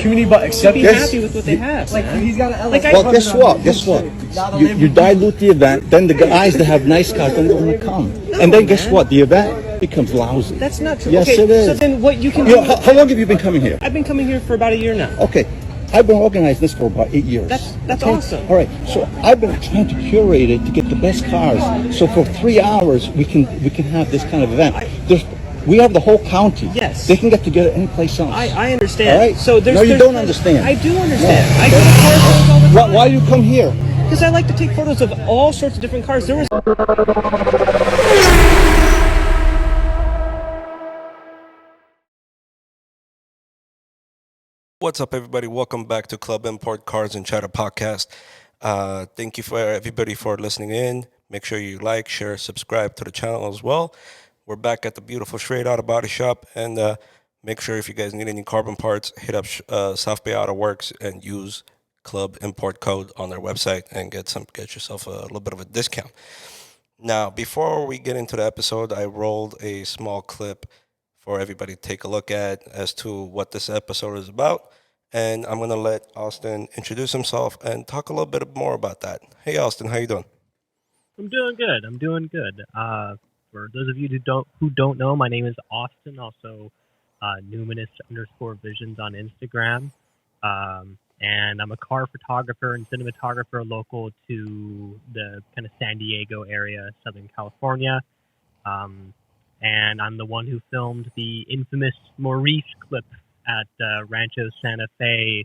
community, but except be happy with what they have. Like he's got an Like, LS. well, guess what? You dilute the event, then the guys that have nice cars don't want to come, and then guess what? The event becomes lousy. That's not true. Yes, okay, it is. So then what you can do... How long have you been coming here? I've been coming here for about a year now. Okay. I've been organizing this for about 8 years. That's awesome. All right. So I've been trying to curate it to get the best cars. So for 3 hours we can have this kind of event. We have the whole county. Yes. They can get together any place else. I understand. All right. So no, you don't understand. I do understand. No. I go to car shows all the time. Why do you come here? Because I like to take photos of all sorts of different cars. There was... What's up, everybody? Welcome back to Club Import Cars and Chatter podcast. Thank you for everybody for listening in. Make sure you like, share, subscribe to the channel as well. We're back at the beautiful Straight Auto Body Shop, and make sure if you guys need any carbon parts, hit up South Bay Auto Works and use Club Import code on their website and get yourself a little bit of a discount. Now, before we get into the episode, I rolled a small clip for everybody to take a look at as to what this episode is about. And I'm going to let Austin introduce himself and talk a little bit more about that. Hey, Austin, how you doing? I'm doing good. For those of you who don't know, my name is Austin, also Numinous_Visions on Instagram. And I'm a car photographer and cinematographer local to the kind of San Diego area, Southern California. And I'm the one who filmed the infamous Maurice clip at Rancho Santa Fe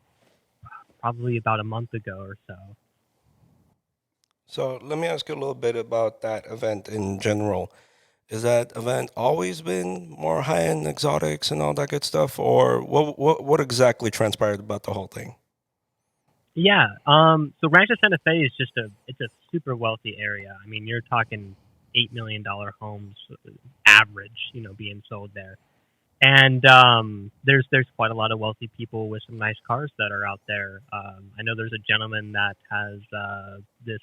probably about a month ago or so. So let me ask you a little bit about that event in general. Is that event always been more high-end exotics and all that good stuff, or what exactly transpired about the whole thing? Yeah, so Rancho Santa Fe is it's a super wealthy area. I mean, you're talking $8 million homes average, being sold there. And there's quite a lot of wealthy people with some nice cars that are out there. I know there's a gentleman that has this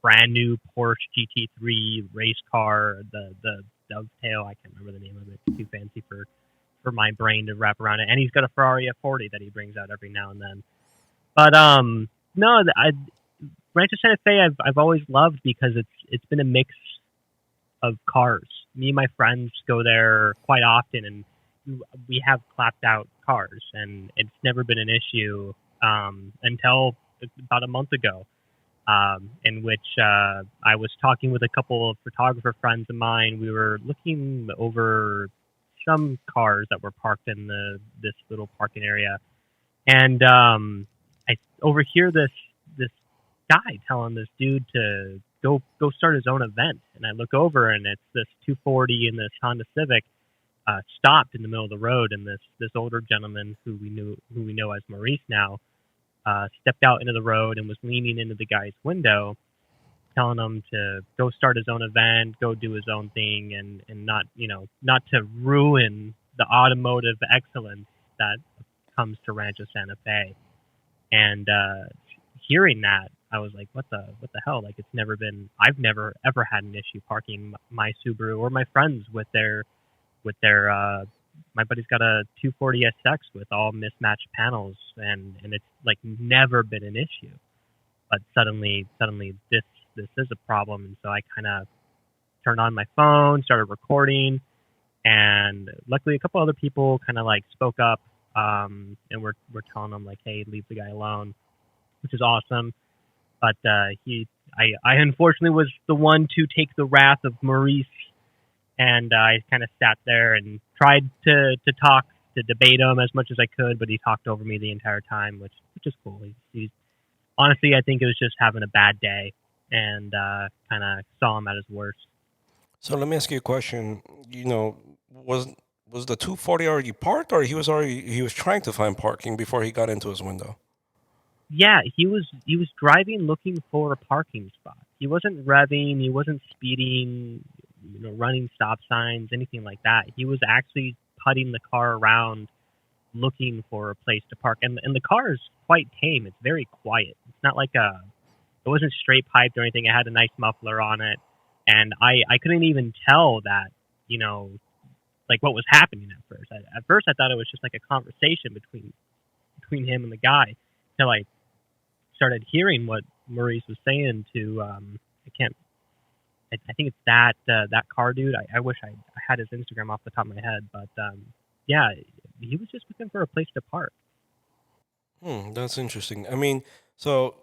brand new Porsche GT3 race car, the Dovetail. I can't remember the name of it. It's too fancy for my brain to wrap around it. And he's got a Ferrari F40 that he brings out every now and then. But no, Rancho Santa Fe I've always loved because it's been a mix of cars. Me and my friends go there quite often, and we have clapped out cars, and it's never been an issue until about a month ago, in which I was talking with a couple of photographer friends of mine. We were looking over some cars that were parked in this little parking area, and I overhear this guy telling this dude to go start his own event. And I look over, and it's this 240 and this Honda Civic stopped in the middle of the road, and this older gentleman who we know as Maurice now stepped out into the road and was leaning into the guy's window, telling him to go start his own event, go do his own thing, and not to ruin the automotive excellence that comes to Rancho Santa Fe. And hearing that, I was like, what the hell? Like, I've never ever had an issue parking my Subaru or my friends with their my buddy's got a 240 SX with all mismatched panels, and it's like never been an issue. But suddenly this is a problem, and so I kind of turned on my phone, started recording, and luckily a couple other people kind of like spoke up, and we're telling them like, hey, leave the guy alone, which is awesome. But I unfortunately was the one to take the wrath of Maurice, and I kind of sat there and tried to talk, to debate him as much as I could, but he talked over me the entire time, which is cool. He's honestly, I think it was just having a bad day, and kind of saw him at his worst. So let me ask you a question. Was the 240 already parked, or he was trying to find parking before he got into his window? Yeah, he was driving looking for a parking spot. He wasn't revving, he wasn't speeding, running stop signs, anything like that. He was actually putting the car around looking for a place to park. And the car is quite tame. It's very quiet. It's not like it wasn't straight piped or anything. It had a nice muffler on it. And I couldn't even tell that, like what was happening at first. At first I thought it was just like a conversation between between him and the guy till I started hearing what Maurice was saying to I can't I think it's that car dude. I wish I had his Instagram off the top of my head, but yeah, he was just looking for a place to park. That's interesting. I mean, so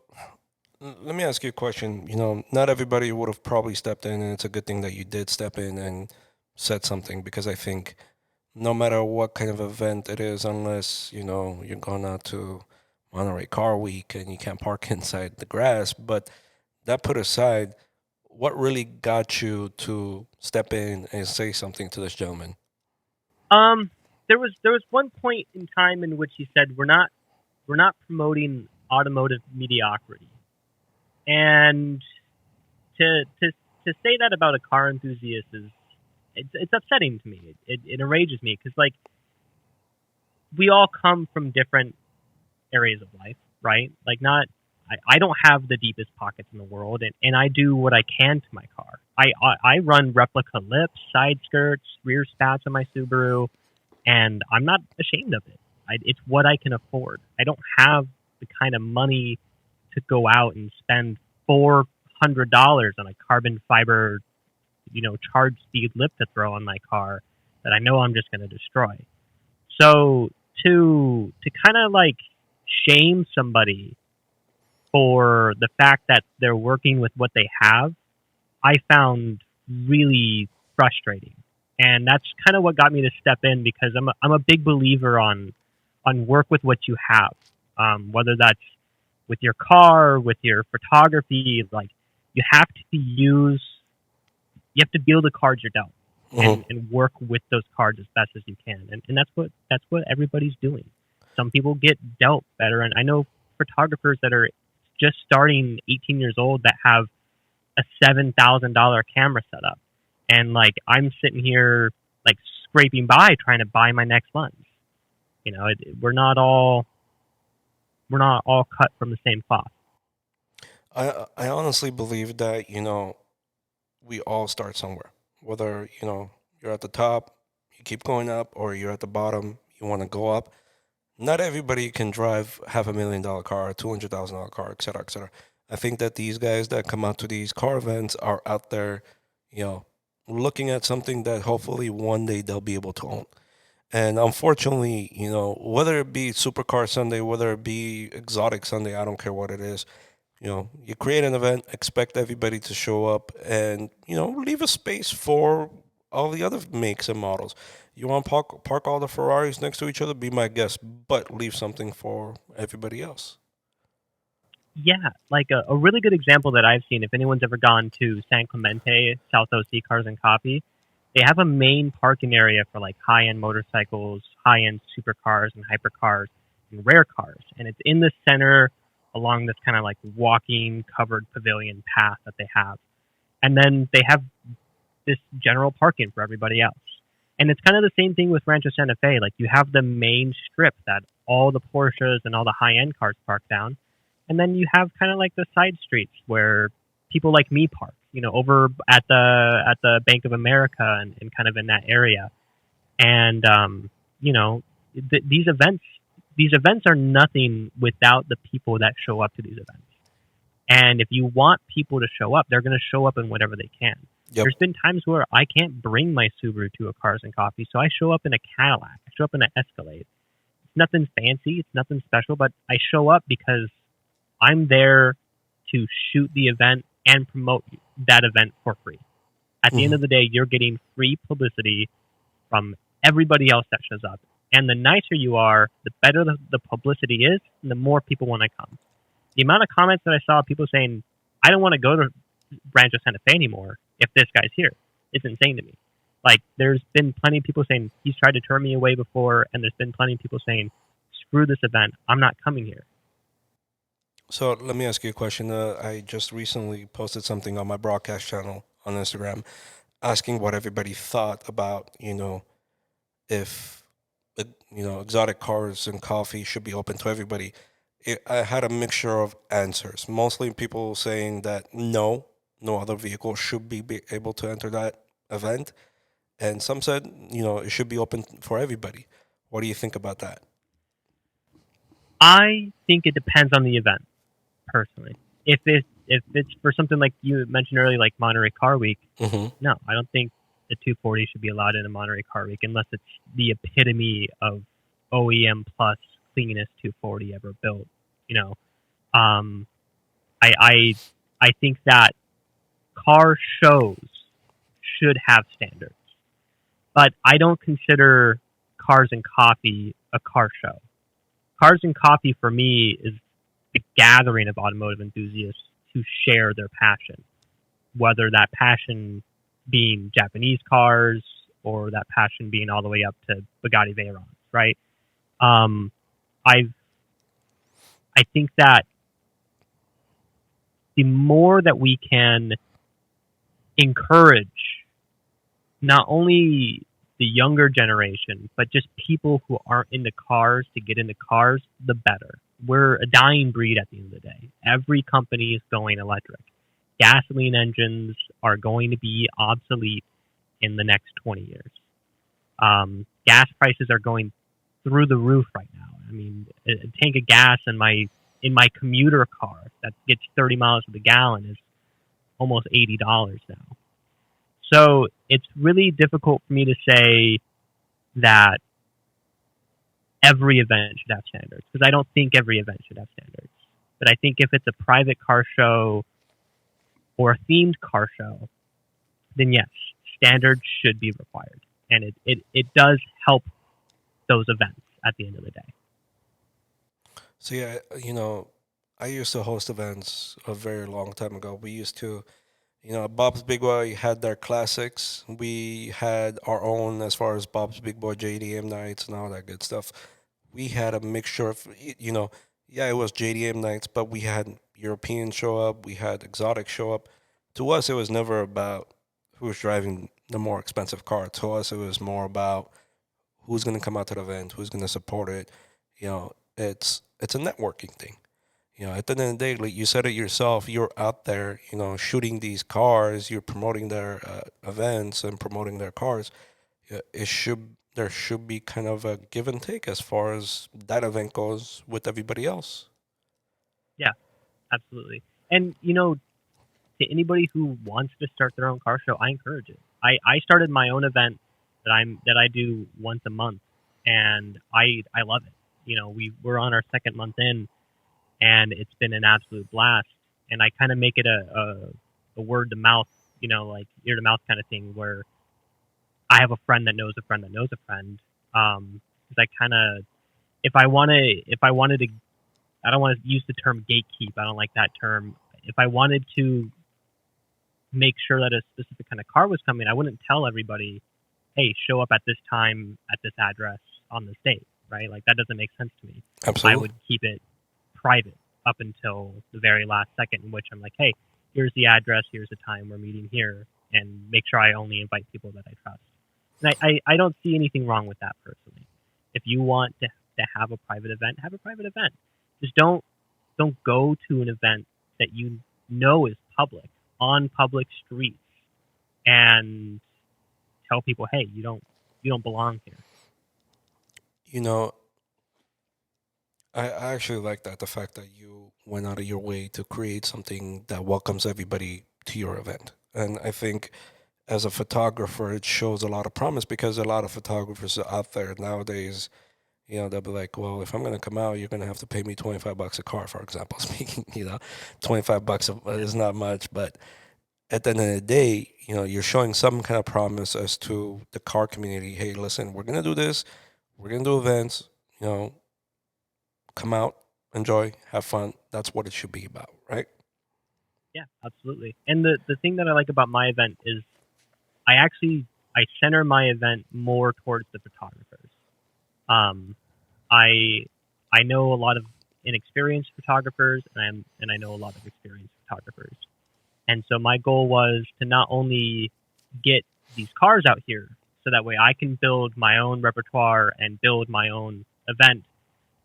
let me ask you a question. Not everybody would have probably stepped in, and it's a good thing that you did step in and said something, because I think no matter what kind of event it is, unless you're going out to Monterey Car Week and you can't park inside the grass, but that put aside, what really got you to step in and say something to this gentleman? There was one point in time in which he said we're not promoting automotive mediocrity, and to say that about a car enthusiast is it's upsetting to me. It enrages me because like we all come from different areas of life, right? Like I don't have the deepest pockets in the world, and I do what I can to my car. I run replica lips, side skirts, rear spats on my Subaru, and I'm not ashamed of it. It's what I can afford. I don't have the kind of money to go out and spend $400 on a carbon fiber, charge speed lip to throw on my car that I know I'm just going to destroy. So to kind of like shame somebody for the fact that they're working with what they have, I found really frustrating. And that's kind of what got me to step in, because I'm a big believer on work with what you have, whether that's with your car, with your photography. Like you have to deal the cards you're dealt, and work with those cards as best as you can. And that's what everybody's doing. Some people get dealt better, and I know photographers that are just starting 18 years old that have a $7,000 camera set up, and like I'm sitting here like scraping by trying to buy my next lens. We're not all cut from the same cloth. I honestly believe that we all start somewhere. Whether you're at the top, you keep going up, or you're at the bottom, you want to go up. Not everybody can drive $500,000 car, $200,000 car, et cetera, et cetera. I think that these guys that come out to these car events are out there, looking at something that hopefully one day they'll be able to own. And unfortunately, whether it be Supercar Sunday, whether it be Exotic Sunday, I don't care what it is. You create an event, expect everybody to show up, and leave a space for all the other makes and models. You want to park all the Ferraris next to each other, be my guest, but leave something for everybody else. Yeah, like a really good example that I've seen, if anyone's ever gone to San Clemente, South OC Cars and Coffee, they have a main parking area for like high-end motorcycles, high-end supercars and hypercars and rare cars. And it's in the center along this kind of like walking covered pavilion path that they have. And then they have this general parking for everybody else. And it's kind of the same thing with Rancho Santa Fe. Like you have the main strip that all the Porsches and all the high-end cars park down. And then you have kind of like the side streets where people like me park, over at the Bank of America and kind of in that area. And, these events are nothing without the people that show up to these events. And if you want people to show up, they're going to show up in whatever they can. Yep. There's been times where I can't bring my Subaru to a Cars and Coffee, so I show up in a Cadillac. I show up in an Escalade. It's nothing fancy. It's nothing special, but I show up because I'm there to shoot the event and promote that event for free. At the end of the day, you're getting free publicity from everybody else that shows up. And the nicer you are, the better the publicity is, and the more people want to come. The amount of comments that I saw, people saying, I don't want to go to Rancho Santa Fe anymore if this guy's here, it's insane to me. Like, there's been plenty of people saying, he's tried to turn me away before, and there's been plenty of people saying, screw this event, I'm not coming here. So let me ask you a question. I just recently posted something on my broadcast channel on Instagram asking what everybody thought about, if, exotic cars and coffee should be open to everybody. I had a mixture of answers. Mostly people saying that no other vehicle should be able to enter that event. And some said, it should be open for everybody. What do you think about that? I think it depends on the event, personally. If it's for something like you mentioned earlier, like Monterey Car Week, Hmm. no, I don't think the 240 should be allowed in a Monterey Car Week unless it's the epitome of OEM plus cleanest 240 ever built. You know, um, I think that car shows should have standards, but I don't consider Cars and Coffee a car show. Cars and Coffee for me is the gathering of automotive enthusiasts who share their passion, whether that passion being Japanese cars or that passion being all the way up to Bugatti Veyrons, right? Um, I I think that the more that we can encourage not only the younger generation, but just people who aren't into cars to get into cars, the better. We're a dying breed at the end of the day. Every company is going electric. Gasoline engines are going to be obsolete in the next 20 years. Gas prices are going through the roof right now. I mean, a tank of gas in my commuter car that gets 30 miles to the gallon is almost $80 now. So it's really difficult for me to say that every event should have standards, because I don't think every event should have standards. But I think if it's a private car show or a themed car show, then yes, standards should be required. And it does help those events at the end of the day. So yeah, I used to host events a very long time ago. We used to, Bob's Big Boy had their classics. We had our own as far as Bob's Big Boy JDM nights and all that good stuff. We had a mixture of, yeah, it was JDM nights, but we had Europeans show up, we had exotic show up. To us, it was never about who was driving the more expensive car. To us, it was more about who's going to come out to the event, who's going to support it. It's a networking thing. At the end of the day, like you said it yourself, you're out there, shooting these cars, you're promoting their events and promoting their cars. Yeah, there should be kind of a give and take as far as that event goes with everybody else. Yeah, absolutely. And to anybody who wants to start their own car show, I encourage it. I started my own event that I do once a month, and I love it. We're on our second month in, and it's been an absolute blast. And I kind of make it a word to mouth, like ear to mouth kind of thing, where I have a friend that knows a friend that knows a friend. Because I kind of, if I wanted to, I don't want to use the term gatekeep. I don't like that term. If I wanted to make sure that a specific kind of car was coming, I wouldn't tell everybody, hey, show up at this time at this address on this date, right? Like that doesn't make sense to me. Absolutely. I would keep it private up until the very last second, in which I'm like, hey, here's the address, here's the time, we're meeting here, and make sure I only invite people that I trust. And I don't see anything wrong with that personally. If you want to have a private event, have a private event. Just don't go to an event that you know is public, on public streets, and tell people, hey, you don't belong here. I actually like that, the fact that you went out of your way to create something that welcomes everybody to your event. And I think as a photographer, it shows a lot of promise because a lot of photographers are out there nowadays. They'll be like, well, if I'm going to come out, you're going to have to pay me $25 a car, for example, speaking, $25 is not much. But at the end of the day, you're showing some kind of promise as to the car community. Hey, listen, we're going to do this. We're going to do events, come out, enjoy, have fun. That's what it should be about, right? Yeah, absolutely. And the thing that I like about my event is I center my event more towards the photographers. I know a lot of inexperienced photographers, and I know a lot of experienced photographers. And so my goal was to not only get these cars out here so that way I can build my own repertoire and build my own event,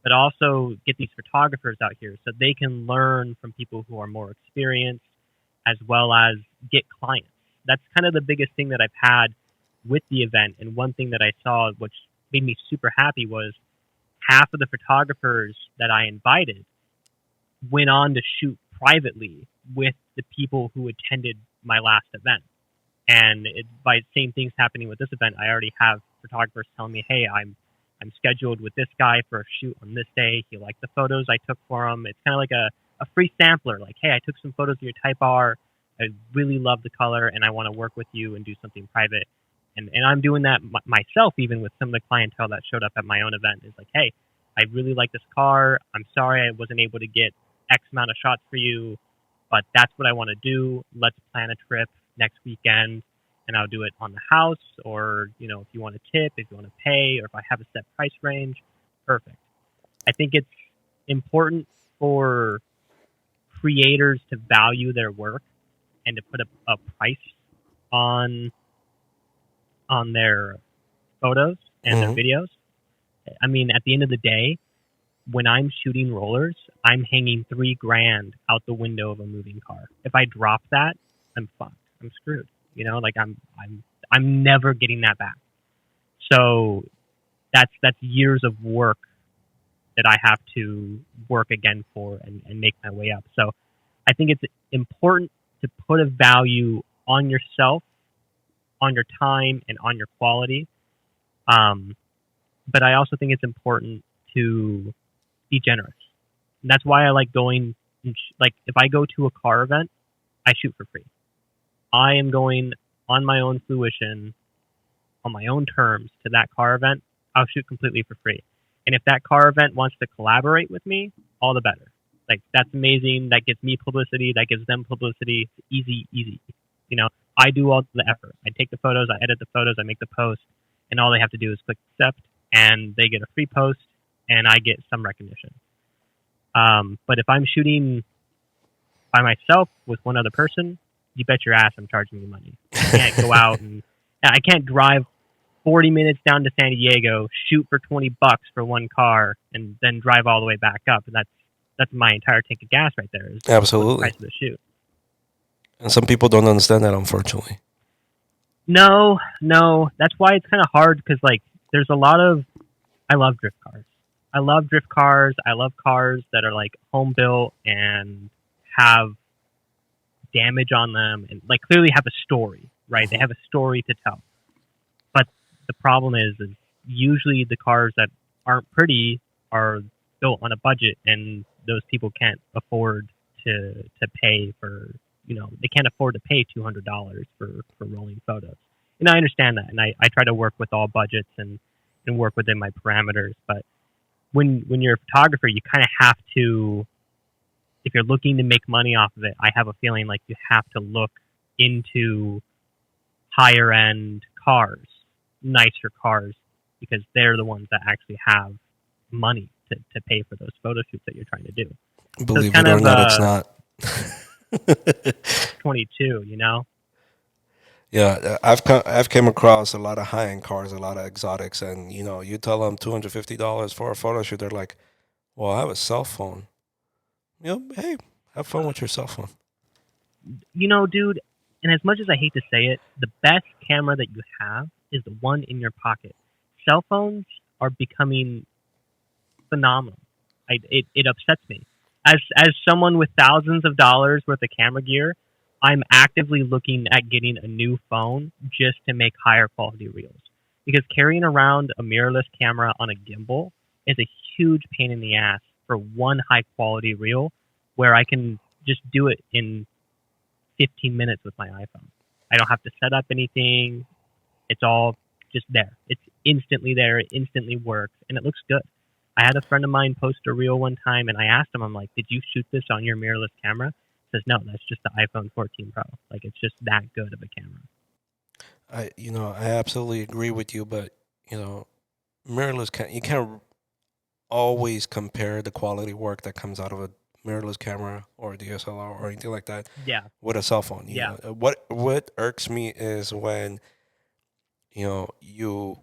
but also get these photographers out here so they can learn from people who are more experienced, as well as get clients. That's kind of the biggest thing that I've had with the event. And one thing that I saw, which made me super happy, was half of the photographers that I invited went on to shoot privately with the people who attended my last event. And by same things happening with this event, I already have photographers telling me, hey, I'm scheduled with this guy for a shoot on this day. He liked the photos I took for him. It's kind of like a free sampler. Like, hey, I took some photos of your Type R. I really love the color, and I want to work with you and do something private. And I'm doing that myself, even with some of the clientele that showed up at my own event. It's like, hey, I really like this car. I'm sorry I wasn't able to get X amount of shots for you, but that's what I want to do. Let's plan a trip next weekend, and I'll do it on the house, or, you know, if you want to tip, if you want to pay, or if I have a set price range, perfect. I think it's important for creators to value their work and to put a price on their photos and their videos. I mean, at the end of the day, when I'm shooting rollers, I'm hanging $3,000 out the window of a moving car. If I drop that, I'm fucked. I'm screwed. You know, like I'm never getting that back. So that's years of work that I have to work again for and make my way up. So I think it's important to put a value on yourself, on your time, and on your quality. But I also think it's important to be generous. And that's why I like going, like, if I go to a car event, I shoot for free. I am going on my own fruition, on my own terms to that car event. I'll shoot completely for free. And if that car event wants to collaborate with me, all the better. Like, that's amazing. That gives me publicity. That gives them publicity. It's easy. You know, I do all the effort. I take the photos, I edit the photos, I make the post, and all they have to do is click accept, and they get a free post, and I get some recognition. But if I'm shooting by myself with one other person, you bet your ass I'm charging you money. I can't go out and I can't drive 40 minutes down to San Diego, shoot for $20 for one car, and then drive all the way back up. And that's my entire tank of gas right there. Absolutely. The price of the shoot. And some people don't understand that, unfortunately. No, that's why it's kind of hard, because, like, there's a lot of, I love drift cars. I love cars that are, like, home built and have damage on them and, like, clearly have a story, right? They have a story to tell. But the problem is usually the cars that aren't pretty are built on a budget, and those people can't afford to pay for, you know, they can't afford to pay $200 for rolling photos. And I understand that, and I try to work with all budgets and work within my parameters. But when you're a photographer, you kind of have to, if you're looking to make money off of it, I have a feeling like you have to look into higher end cars, nicer cars, because they're the ones that actually have money to pay for those photo shoots that you're trying to do. Believe it or not, it's not. 22, you know? Yeah, I've came across a lot of high-end cars, a lot of exotics, and, you know, you tell them $250 for a photo shoot, they're like, well, I have a cell phone. You know, hey, have fun with your cell phone. You know, dude, and as much as I hate to say it, the best camera that you have is the one in your pocket. Cell phones are becoming phenomenal. It upsets me. As someone with thousands of dollars worth of camera gear, I'm actively looking at getting a new phone just to make higher quality reels. Because carrying around a mirrorless camera on a gimbal is a huge pain in the ass for one high quality reel, where I can just do it in 15 minutes with my iPhone. I don't have to set up anything. It's all just there. It's instantly there. It instantly works, and it looks good. I had a friend of mine post a reel one time, and I asked him, I'm like, did you shoot this on your mirrorless camera? He says, no, that's just the iPhone 14 Pro. Like, it's just that good of a camera. I absolutely agree with you, but, you know, mirrorless, you can't always compare the quality work that comes out of a mirrorless camera or a DSLR or anything like that. Yeah. With a cell phone. You know, what irks me is when, you know, you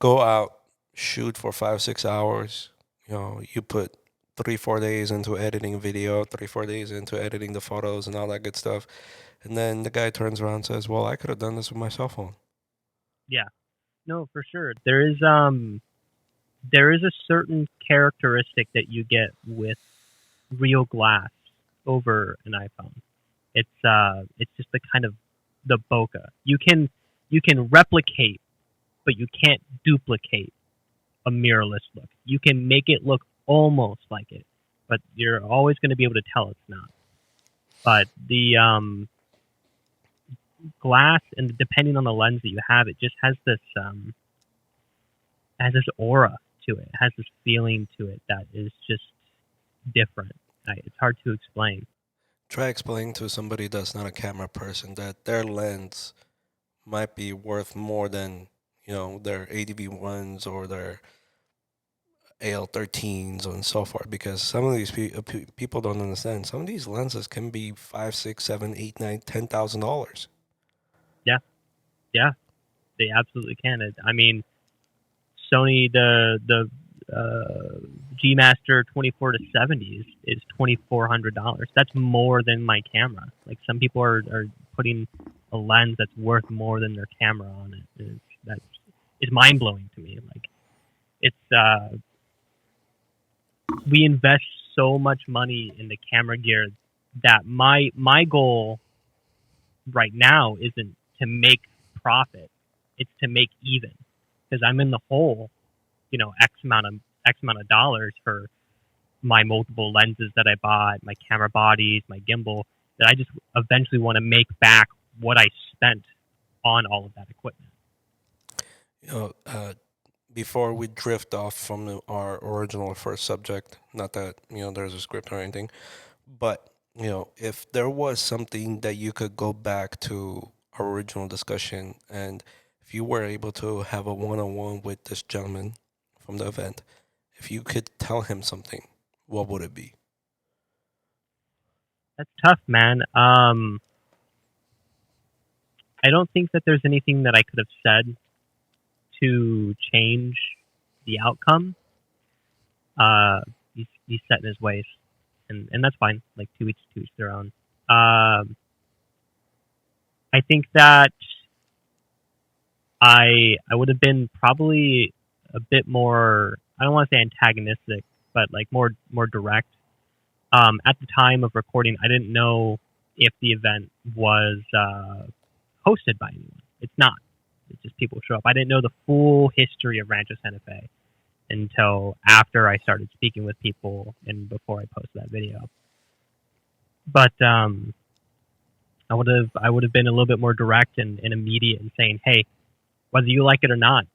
go out, shoot for 5-6 hours, you know, you put 3-4 days into editing video, 3-4 days into editing the photos and all that good stuff, and then the guy turns around and says, well, I could have done this with my cell phone. Yeah. No, for sure. There is there is a certain characteristic that you get with real glass over an iPhone. It's just the kind of the bokeh. You can replicate, but you can't duplicate a mirrorless look. You can make it look almost like it, but you're always going to be able to tell it's not. But the glass, and depending on the lens that you have, it just has this aura to it. It has this feeling to it that is just different. It's hard to explain. Try explaining to somebody that's not a camera person that their lens might be worth more than, their ADV1s or their AL13s and so forth, because some of these people don't understand. Some of these lenses can be $5, $6, $7, $8, $9, $10,000. Yeah, they absolutely can. I mean, Sony, the G Master 24 to 70s is $2,400. That's more than my camera. Like, some people are putting a lens that's worth more than their camera on it. It's mind blowing to me. Like, it's we invest so much money in the camera gear that my goal right now isn't to make profit. It's to make even, because I'm in the hole, X amount of dollars for my multiple lenses that I bought, my camera bodies, my gimbal, that I just eventually want to make back what I spent on all of that equipment. Before we drift off from our original first subject, not that, there's a script or anything, but, if there was something that you could go back to our original discussion, and if you were able to have a one-on-one with this gentleman from the event, if you could tell him something, what would it be? That's tough, man. I don't think that there's anything that I could have said to change the outcome. He's set in his ways, and that's fine. Like, to each their own. I think that I would have been probably a bit more, I don't want to say antagonistic, but like more direct. At the time of recording, I didn't know if the event was hosted by anyone. It's not. It's just people show up. I didn't know the full history of Rancho Santa Fe until after I started speaking with people and before I posted that video. But I would have been a little bit more direct and immediate in saying, hey, whether you like it or not,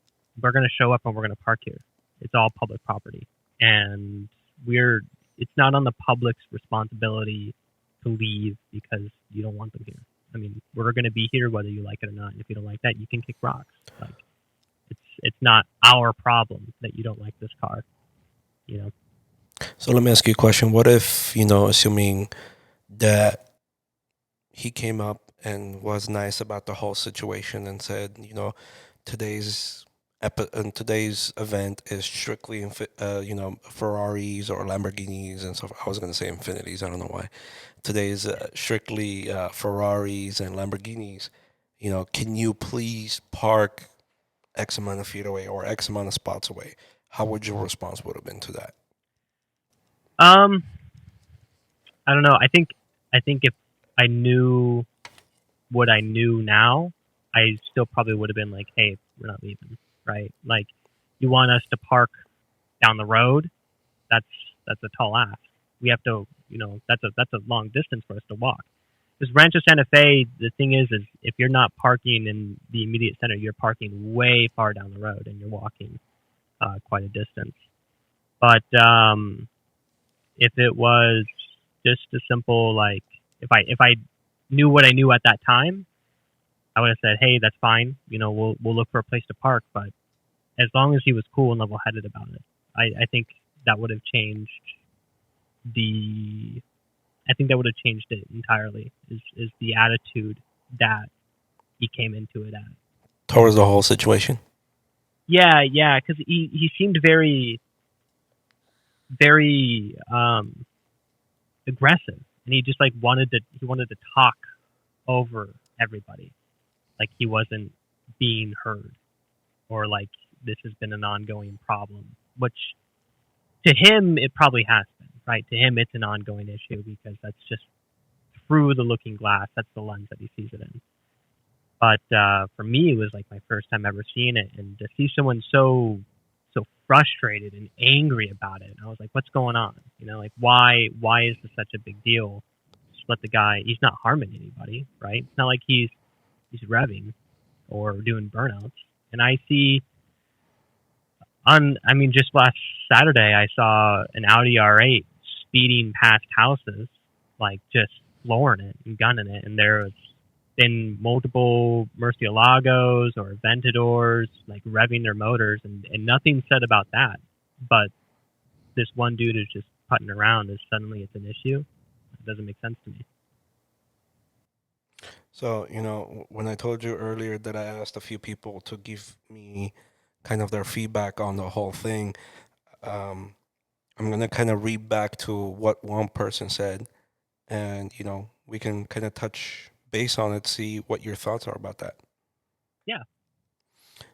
we're going to show up and we're going to park here. It's all public property, and it's not on the public's responsibility to leave because you don't want them here. I mean, we're going to be here whether you like it or not. And if you don't like that, you can kick rocks. Like, it's not our problem that you don't like this car, So let me ask you a question. What if, assuming that he came up and was nice about the whole situation and said, today's event is strictly, Ferraris or Lamborghinis and so forth. I was going to say Infinities. I don't know why. Today's strictly Ferraris and Lamborghinis. Can you please park X amount of feet away or X amount of spots away? How would your response would have been to that? I don't know. I think if I knew what I knew now, I still probably would have been like, hey, we're not leaving, right? Like, you want us to park down the road? That's a tall ask. We have to, that's a long distance for us to walk. Because Rancho Santa Fe, the thing is if you're not parking in the immediate center, you're parking way far down the road and you're walking quite a distance. But if it was just a simple, like, if I knew what I knew at that time, I would have said, hey, that's fine. We'll look for a place to park. But as long as he was cool and level-headed about it, I think that would have changed it entirely, is the attitude that he came into it at. Towards the whole situation? Yeah, because he seemed very, very aggressive, and he just wanted to talk over everybody, like he wasn't being heard, or like this has been an ongoing problem which to him it probably has been, right? To him, it's an ongoing issue because that's just through the looking glass. That's the lens that he sees it in. But for me, it was like my first time ever seeing it, and to see someone so frustrated and angry about it, I was like, "What's going on? You know, like why is this such a big deal? Just let the guy. He's not harming anybody, right? It's not like he's revving or doing burnouts." And I see just last Saturday, I saw an Audi R8 speeding past houses, like just flooring it and gunning it, and there was been multiple Murcielagos or Aventadors like revving their motors, and nothing said about that. But this one dude is just putting around, and suddenly it's an issue. It doesn't make sense to me. So, when I told you earlier that I asked a few people to give me kind of their feedback on the whole thing, um, I'm going to kind of read back to what one person said, and, we can kind of touch base on it, see what your thoughts are about that. Yeah.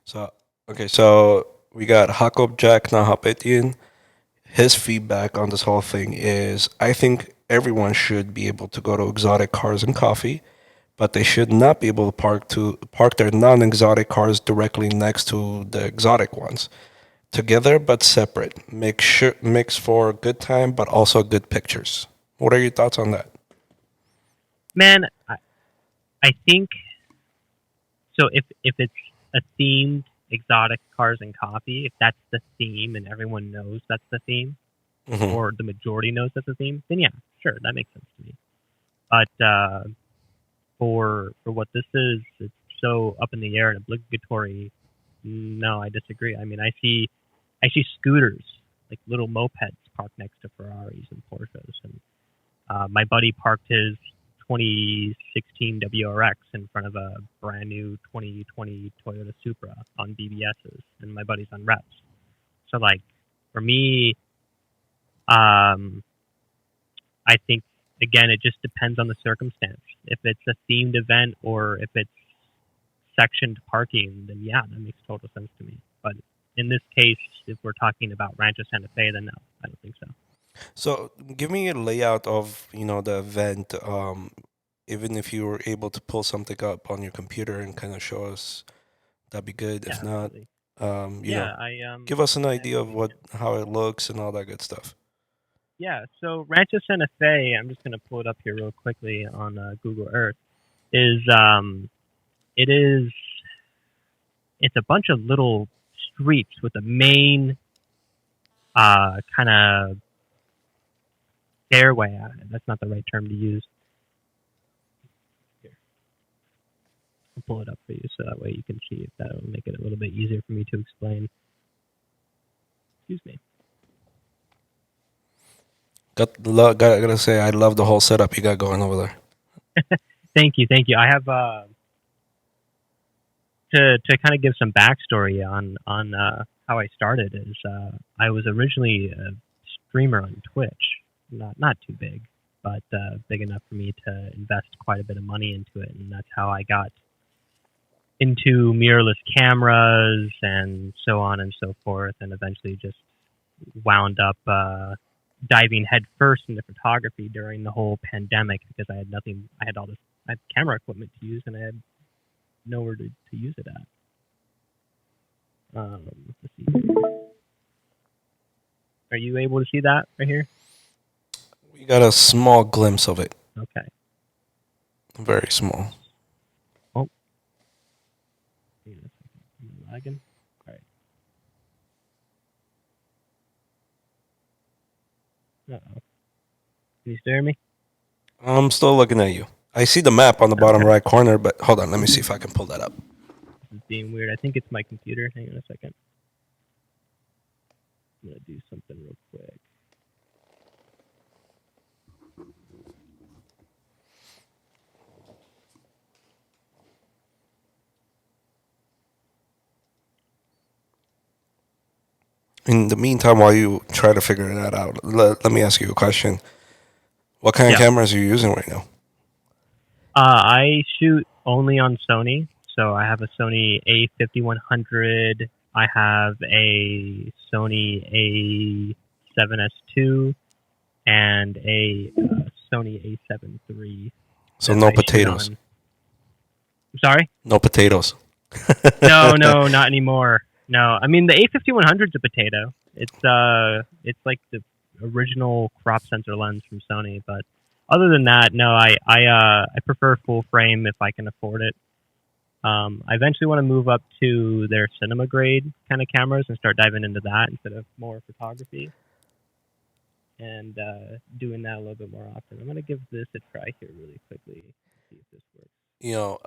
So, okay, so we got Jakob Jack Nahapetian. His feedback on this whole thing is I think everyone should be able to go to exotic cars and coffee, but they should not be able to park their non-exotic cars directly next to the exotic ones. Together but separate. Mix for a good time but also good pictures. What are your thoughts on that? Man, I think so. If it's a themed exotic cars and coffee, if that's the theme and everyone knows that's the theme, Mhm. or the majority knows that's the theme, then yeah, sure, that makes sense to me. But for what this is, it's so up in the air and obligatory. No, I disagree. I mean, I see scooters, like little mopeds, parked next to Ferraris and Porsches, and my buddy parked his 2016 WRX in front of a brand new 2020 Toyota Supra on BBSs, and my buddy's on reps. So, like, for me, I think, again, it just depends on the circumstance. If it's a themed event or if it's sectioned parking, then yeah, that makes total sense to me. But in this case, if we're talking about Rancho Santa Fe, then no, I don't think so. So, give me a layout of the event. Even if you were able to pull something up on your computer and kind of show us, that'd be good. Yeah, If not, absolutely. um, you know, Yeah, give us an I idea of can. how it looks and all that good stuff. Yeah, so Rancho Santa Fe, I'm just going to pull it up here real quickly on Google Earth, is it is it's a bunch of little streets with a main kind of stairway. That's not the right term to use. Here, I'll pull it up for you so that way you can see if that will make it a little bit easier for me to explain. Excuse me. Gotta say, I love the whole setup you got going over there. Thank you. I have to kind of give some backstory on how I started. Is I was originally a streamer on Twitch, not too big, but big enough for me to invest quite a bit of money into it, and that's how I got into mirrorless cameras and so on and so forth, and eventually just wound up diving headfirst into photography during the whole pandemic because I had nothing. I had camera equipment to use, and I had nowhere to use it at. Let's see. Are you able to see that right here? We got a small glimpse of it. Okay. Very small. Oh. Hang on a second. Am I lagging? All right. Uh-oh. Can you still hear me? I'm still looking at you. I see the map on the bottom right corner, but hold on, let me see if I can pull that up. This is being weird. I think it's my computer. Hang on a second. I'm going to do something real quick. In the meantime, while you try to figure that out, let me ask you a question. What kind of cameras are you using right now? I shoot only on Sony. So I have a Sony A5100 I have a Sony A7S2 and a Sony A7 III. So that no I shoot potatoes. on. Sorry? No potatoes. No, not anymore. No, I mean the A5100 is a potato. It's like the original crop sensor lens from Sony. But other than that, no, I prefer full frame if I can afford it. I eventually want to move up to their cinema grade kind of cameras and start diving into that instead of more photography. And doing that a little bit more often. I'm gonna give this a try here really quickly. See if this works. You know,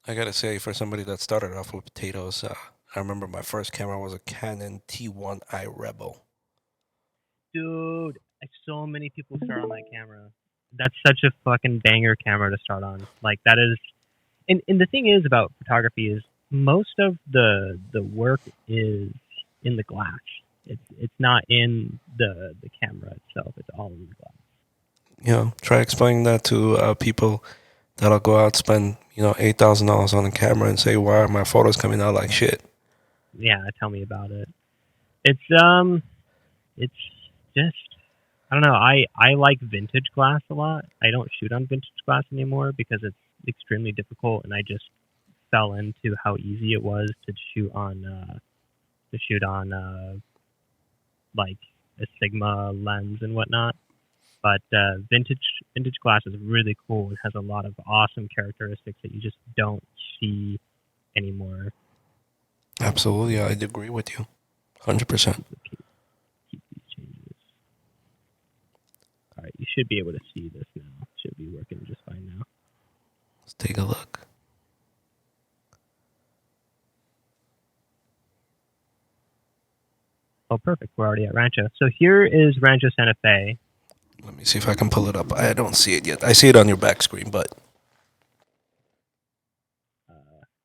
I gotta say, for somebody that started off with potatoes, I remember my first camera was a Canon T1i Rebel. Dude, so many people start on that camera. That's such a fucking banger camera to start on. Like that is, and the thing is about photography is most of the work is in the glass. It's not in the camera itself. It's all in the glass. You know, try explaining that to people that'll go out spend $8,000 on a camera and say, why are my photos coming out like shit? Yeah, tell me about it. It's just I don't know. I like vintage glass a lot. I don't shoot on vintage glass anymore because it's extremely difficult, and I just fell into how easy it was to shoot on like a Sigma lens and whatnot. But vintage glass is really cool and has a lot of awesome characteristics that you just don't see anymore. Absolutely, I'd agree with you, 100%. Keep these changes. All right, you should be able to see this now. Should be working just fine now. Let's take a look. Oh, perfect. We're already at Rancho. So here is Rancho Santa Fe. Let me see if I can pull it up. I don't see it yet. I see it on your back screen, but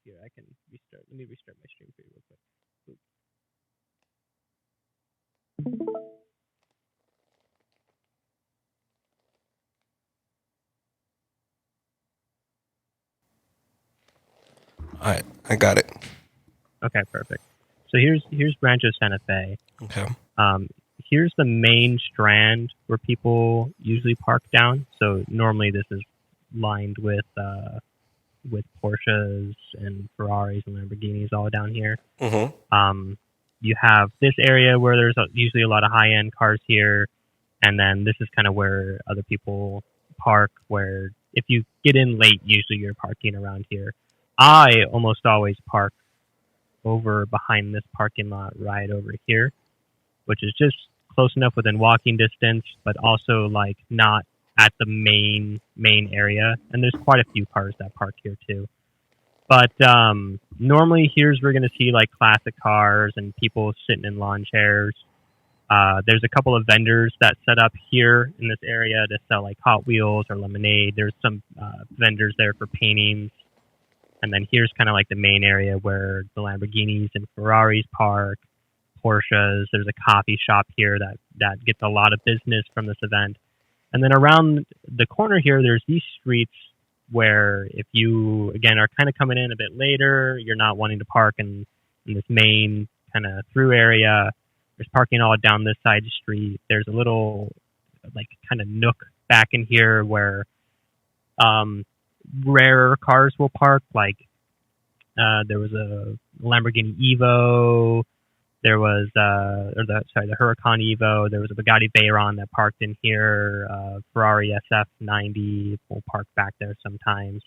Here, I can restart. Let me restart my stream for you real quick. all right, I got it. Okay, perfect. So here's Rancho Santa Fe. Okay. Here's the main strand where people usually park down. So normally this is lined with Porsches and Ferraris and Lamborghinis all down here. Mm-hmm. You have this area where there's usually a lot of high-end cars here, and then this is kind of where other people park, where if you get in late, usually you're parking around here. I almost always park over behind this parking lot right over here, which is just close enough within walking distance, but also like not at the main area. And there's quite a few cars that park here too. But normally here's we're going to see like classic cars and people sitting in lawn chairs. There's a couple of vendors that set up here in this area to sell like Hot Wheels or lemonade. There's some vendors there for paintings. And then here's kind of like the main area where the Lamborghinis and Ferraris park, Porsches. There's a coffee shop here that gets a lot of business from this event. And then around the corner here, there's these streets where if you, again, are kind of coming in a bit later, you're not wanting to park in this main kind of through area. There's parking all down this side street. There's a little like kind of nook back in here where rarer cars will park. Like there was a Lamborghini Evo. There was the Huracan Evo. There was a Bugatti Veyron that parked in here. Ferrari SF90 will park back there sometimes.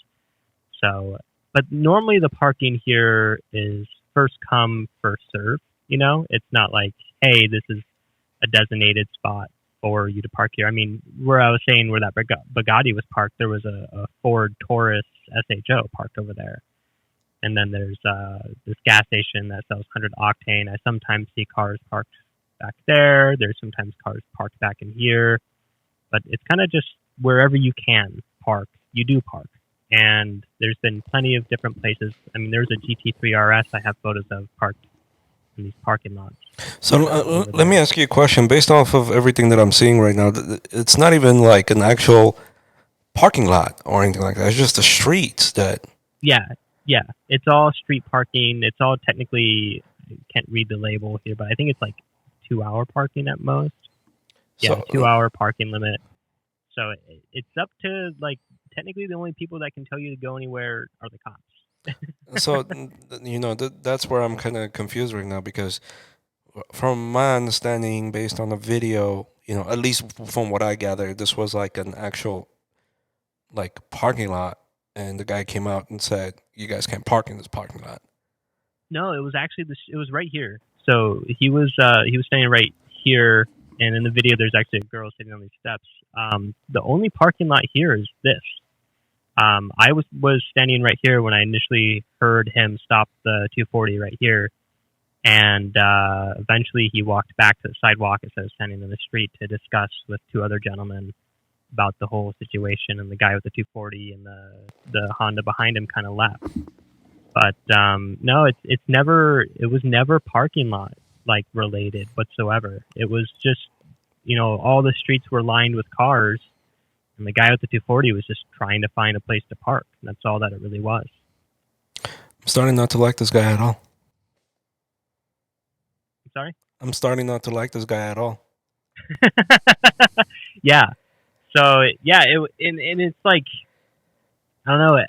So, but normally the parking here is first come, first serve. You know, it's not like, hey, this is a designated spot for you to park here. I mean, where I was saying where that Bugatti was parked, there was a Ford Taurus SHO parked over there. And then there's this gas station that sells 100 octane. I sometimes see cars parked back there. There's sometimes cars parked back in here. But it's kind of just wherever you can park, you do park. And there's been plenty of different places. I mean, there's a GT3 RS I have photos of parked in these parking lots. So let me ask you a question. Based off of everything that I'm seeing right now, it's not even like an actual parking lot or anything like that. It's just the streets that... Yeah, it's all street parking. It's all technically can't read the label here, but I think it's like 2-hour parking at most. So, 2-hour parking limit. So it's up to, like, technically the only people that can tell you to go anywhere are the cops. so that's where I'm kind of confused right now, because from my understanding, based on the video, at least from what I gathered, this was like an actual like parking lot, and the guy came out and said, "You guys can't park in this parking lot." No, it was actually it was right here. So he was standing right here, and in the video, there's actually a girl sitting on these steps. The only parking lot here is this. I was standing right here when I initially heard him stop the 240 right here, and eventually he walked back to the sidewalk instead of standing in the street to discuss with two other gentlemen about the whole situation. And the guy with the 240 and the Honda behind him kind of left. But no, it was never parking lot like related whatsoever. It was just, all the streets were lined with cars, and the guy with the 240 was just trying to find a place to park. And that's all that it really was. I'm starting not to like this guy at all. I'm sorry? I'm starting not to like this guy at all. Yeah. So yeah, and it's like, I don't know.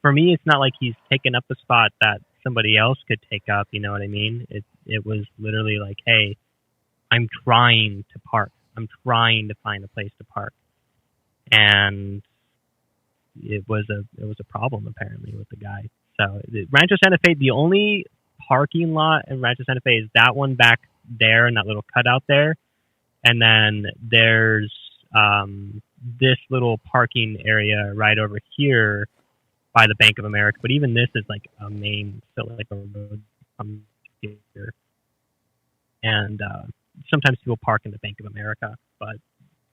For me, it's not like he's taken up a spot that somebody else could take up. You know what I mean? It was literally like, hey, I'm trying to park. I'm trying to find a place to park, and it was a problem apparently with the guy. So Rancho Santa Fe, the only parking lot in Rancho Santa Fe is that one back there in that little cutout there, and then there's this little parking area right over here by the Bank of America. But even this is like a main, still like a road here. And sometimes people park in the Bank of America, but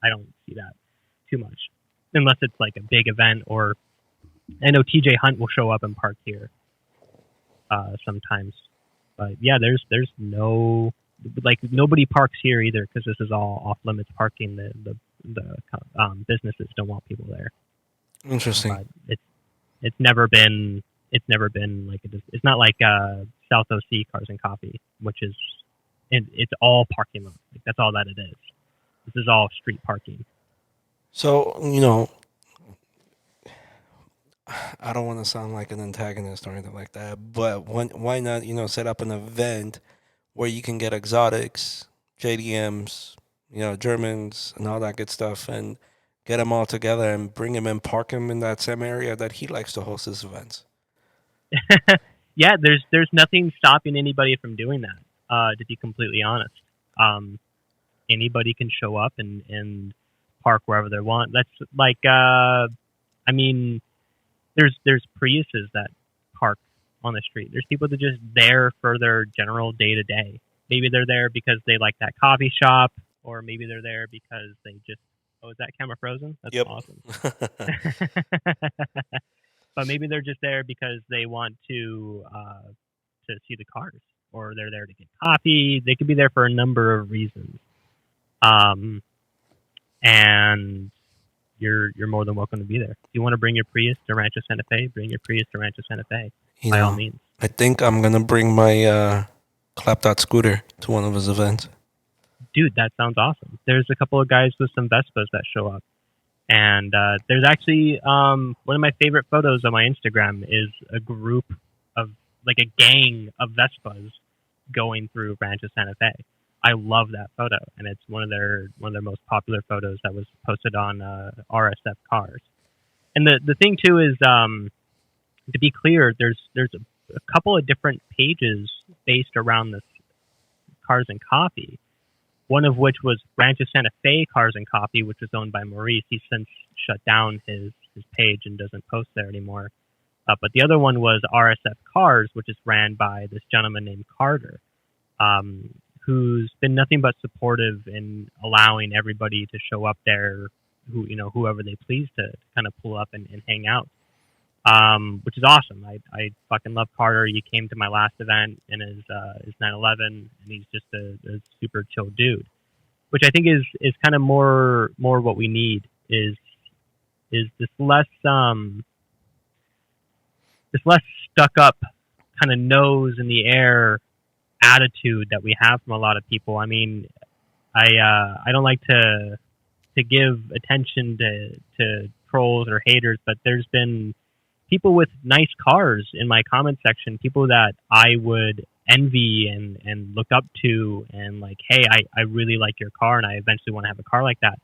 I don't see that too much. Unless it's like a big event, or I know TJ Hunt will show up and park here sometimes. But yeah, there's no, like, nobody parks here either, because this is all off limits parking. The businesses don't want people there. Interesting. But it's never been like it's not like South OC Cars and Coffee, which is it's all parking lot. Like, that's all that it is. This is all street parking. So I don't want to sound like an antagonist or anything like that, but why not set up an event where you can get exotics, JDMs, Germans, and all that good stuff, and get them all together and bring them and park them in that same area that he likes to host his events. Yeah, there's nothing stopping anybody from doing that. To be completely honest, anybody can show up and park wherever they want. That's like, I mean, there's Priuses that park on the street. There's people that are just there for their general day to day. Maybe they're there because they like that coffee shop, or maybe they're there because they just, oh, is that camera frozen? That's Yep. awesome. But maybe they're just there because they want to see the cars, or they're there to get coffee. They could be there for a number of reasons. And you're more than welcome to be there. If you want to bring your Prius to Rancho Santa Fe, bring your Prius to Rancho Santa Fe. By all means. I think I'm gonna bring my clap-dot scooter to one of his events. Dude, that sounds awesome. There's a couple of guys with some Vespas that show up. And there's actually one of my favorite photos on my Instagram is a group of, like, a gang of Vespas going through Rancho Santa Fe. I love that photo, and it's one of their most popular photos that was posted on RSF Cars. And the thing too is, to be clear, there's a couple of different pages based around this Cars and Coffee. One of which was Rancho Santa Fe Cars and Coffee, which was owned by Maurice. He's since shut down his page and doesn't post there anymore. But the other one was RSF Cars, which is ran by this gentleman named Carter, who's been nothing but supportive in allowing everybody to show up there, whoever they please, to kind of pull up and hang out, which is awesome. I fucking love Carter. He came to my last event in his 911, and he's just a super chill dude, which I think is kind of more what we need is this less stuck up kind of nose in the air attitude that we have from a lot of people. I mean, I don't like to give attention to trolls or haters, but there's been people with nice cars in my comment section, people that I would envy and look up to, and like, hey, I really like your car, and I eventually want to have a car like that,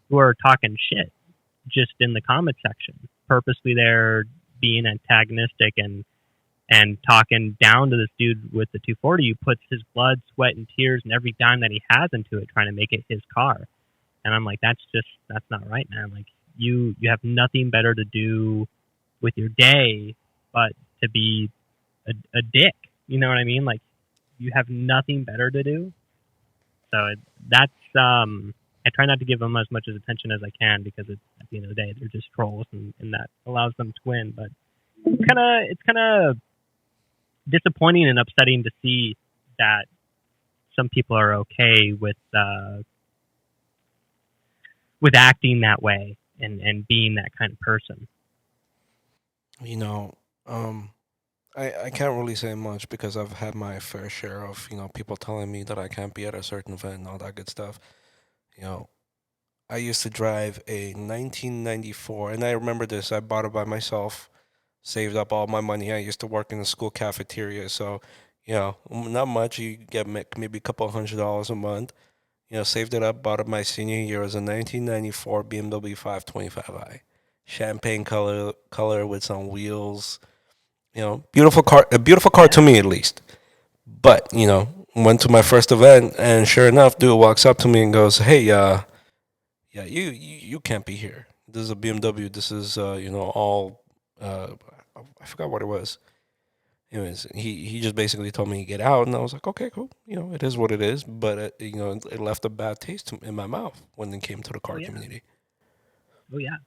who are talking shit just in the comment section, purposely there being antagonistic and talking down to this dude with the 240 who puts his blood, sweat, and tears and every dime that he has into it trying to make it his car. And I'm like, that's not right, man. Like, you have nothing better to do with your day but to be a dick. You know what I mean? Like, you have nothing better to do. So that's I try not to give them as much as attention as I can, because at the end of the day, they're just trolls, and that allows them to win. But it's kind of disappointing and upsetting to see that some people are okay with acting that way and being that kind of person. You know, I can't really say much because I've had my fair share of, people telling me that I can't be at a certain event and all that good stuff. You know, I used to drive a 1994, and I remember this. I bought it by myself, saved up all my money. I used to work in the school cafeteria, so not much. You get maybe a couple $100 a month. Saved it up, bought it my senior year. It was a 1994 BMW 525i, champagne color with some wheels. Beautiful car, a beautiful car to me at least. But went to my first event, and sure enough, dude walks up to me and goes, "Hey, yeah, you can't be here. This is a BMW. This is all I forgot what it was. Anyways, he just basically told me to get out, and I was like, okay, cool. It is what it is. But it left a bad taste in my mouth when it came to the car community. Oh yeah,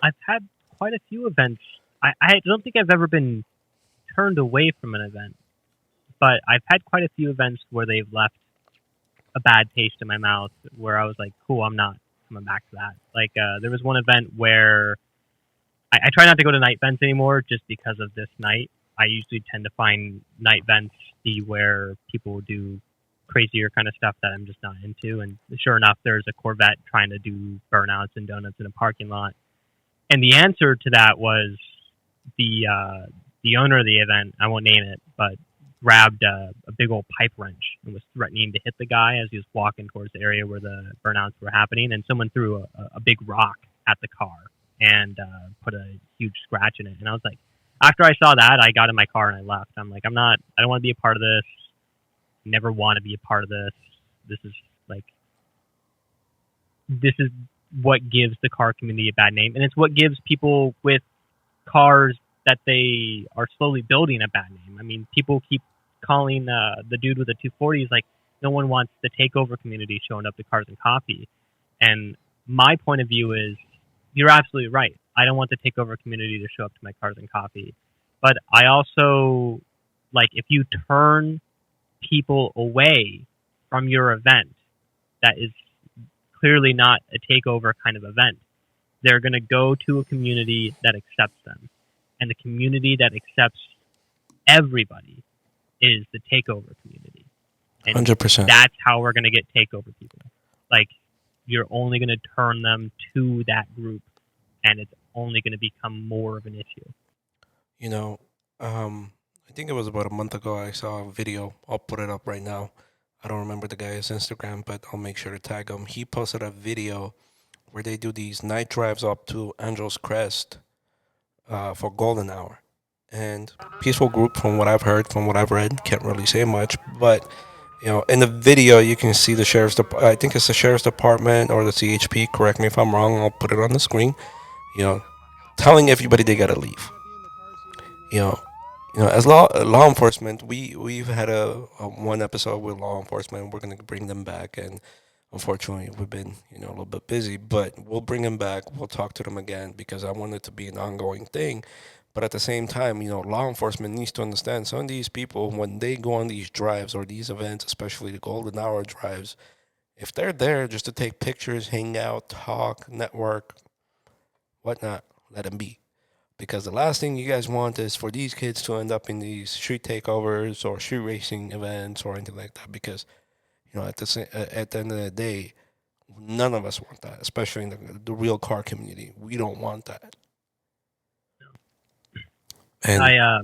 I've had quite a few events. I don't think I've ever been turned away from an event, but I've had quite a few events where they've left a bad taste in my mouth, where I was like, cool, I'm not coming back to that. Like, there was one event where I try not to go to night events anymore just because of this night. I usually tend to find night events be where people do crazier kind of stuff that I'm just not into. And sure enough, there's a Corvette trying to do burnouts and donuts in a parking lot. And the answer to that was the owner of the event, I won't name it, but grabbed a big old pipe wrench and was threatening to hit the guy as he was walking towards the area where the burnouts were happening. And someone threw a big rock at the car and put a huge scratch in it. And I was like, after I saw that, I got in my car and I left. I'm like, I don't want to be a part of this. Never want to be a part of this. This is what gives the car community a bad name. And it's what gives people with cars that they are slowly building a bad name. I mean, people keep calling the dude with the 240s like, no one wants the takeover community showing up to Cars and Coffee. And my point of view is, you're absolutely right. I don't want the takeover community to show up to my Cars and Coffee. But I also, if you turn people away from your event that is clearly not a takeover kind of event, they're going to go to a community that accepts them. And the community that accepts everybody is the takeover community. And 100%. That's how we're going to get takeover people. You're only going to turn them to that group, and it's only going to become more of an issue. I think it was about a month ago I saw a video. I'll put it up right now. I don't remember the guy's Instagram, but I'll make sure to tag him. He posted a video where they do these night drives up to Angel's Crest for golden hour. And peaceful group, from what I've heard, from what I've read, can't really say much. But, in the video, you can see the sheriff's department. I think it's the sheriff's department or the CHP. Correct me if I'm wrong. I'll put it on the screen. Telling everybody they gotta leave. As law enforcement, we've had a one episode with law enforcement. We're gonna bring them back, and unfortunately, we've been a little bit busy. But we'll bring them back. We'll talk to them again because I want it to be an ongoing thing. But at the same time, law enforcement needs to understand some of these people, when they go on these drives or these events, especially the golden hour drives, if they're there just to take pictures, hang out, talk, network, whatnot, let them be. Because the last thing you guys want is for these kids to end up in these street takeovers or street racing events or anything like that. Because at the end of the day, none of us want that, especially in the real car community. We don't want that. And I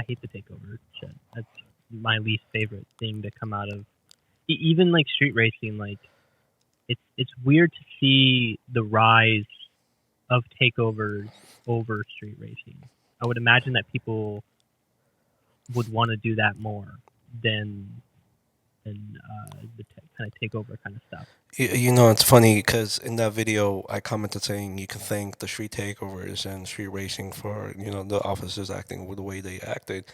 hate the takeover shit. That's my least favorite thing to come out of even like street racing. Like it's weird to see the rise of takeovers over street racing. I would imagine that people would want to do that more than the kind of takeover kind of stuff. It's funny because in that video I commented saying you can thank the street takeovers and street racing for the officers acting with the way they acted.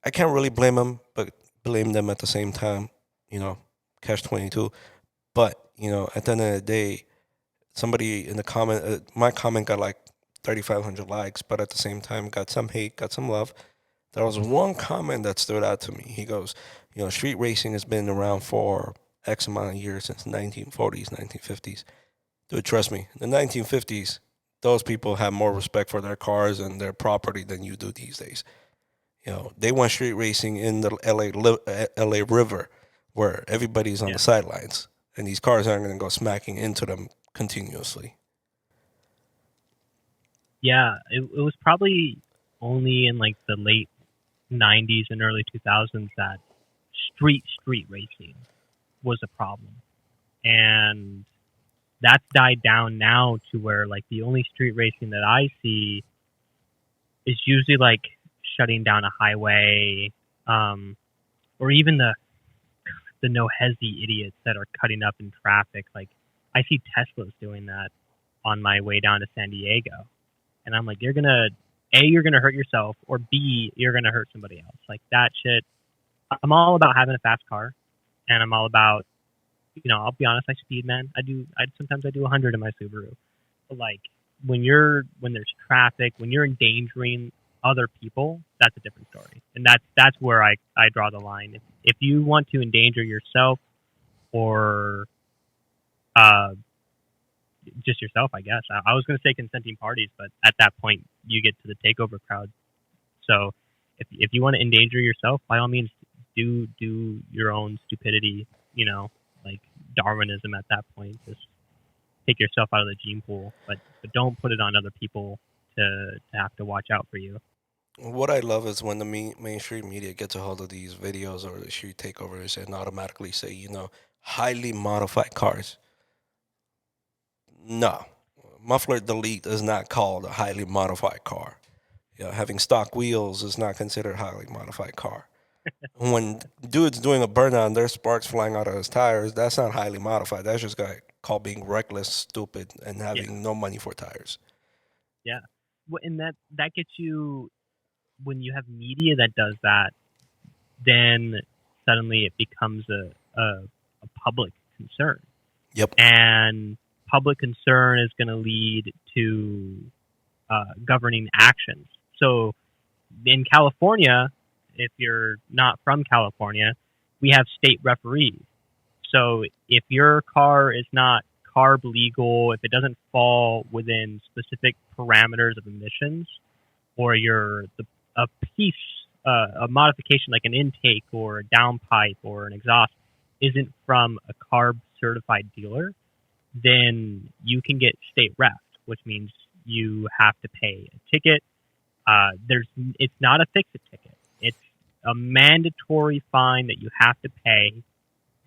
I can't really blame them, but blame them at the same time. Catch 22. But at the end of the day, somebody in the comment, my comment got like 3,500 likes, but at the same time got some hate, got some love. There was one comment that stood out to me. He goes, street racing has been around for X amount of years, since the 1940s, 1950s. Dude, trust me, in the 1950s, those people have more respect for their cars and their property than you do these days. They went street racing in the LA River, where everybody's on the sidelines, and these cars aren't going to go smacking into them continuously. Yeah, it was probably only in like the late 90s and early 2000s that street racing was a problem. And that's died down now to where like the only street racing that I see is usually like shutting down a highway, or even the no hesi idiots that are cutting up in traffic. Like I see Teslas doing that on my way down to San Diego. And I'm like, you're gonna hurt yourself, or B, you're gonna hurt somebody else. Like that shit. I'm all about having a fast car, and I'm all about, I'll be honest, I speed, man. Sometimes I do 100 in my Subaru. But like when there's traffic, when you're endangering other people, that's a different story. And that's where I draw the line. If you want to endanger yourself or just yourself, I guess. I was going to say consenting parties, but at that point you get to the takeover crowd. So if you want to endanger yourself, by all means do your own stupidity, like Darwinism at that point. Just take yourself out of the gene pool, but don't put it on other people to have to watch out for you. What I love is when the mainstream media gets a hold of these videos or the street takeovers and automatically say, highly modified cars. No, muffler delete is not called a highly modified car. Having stock wheels is not considered a highly modified car. When dude's doing a burnout and there's sparks flying out of his tires, that's not highly modified. That's just called being reckless, stupid, and having no money for tires. Yeah, well, and that gets you, when you have media that does that, then suddenly it becomes a public concern. Yep. And public concern is going to lead to governing actions. So in California, if you're not from California, we have state referees. So if your car is not carb legal, if it doesn't fall within specific parameters of emissions, or a modification like an intake or a downpipe or an exhaust isn't from a carb certified dealer, then you can get state refed, which means you have to pay a ticket. It's not a fix-it ticket. It's a mandatory fine that you have to pay,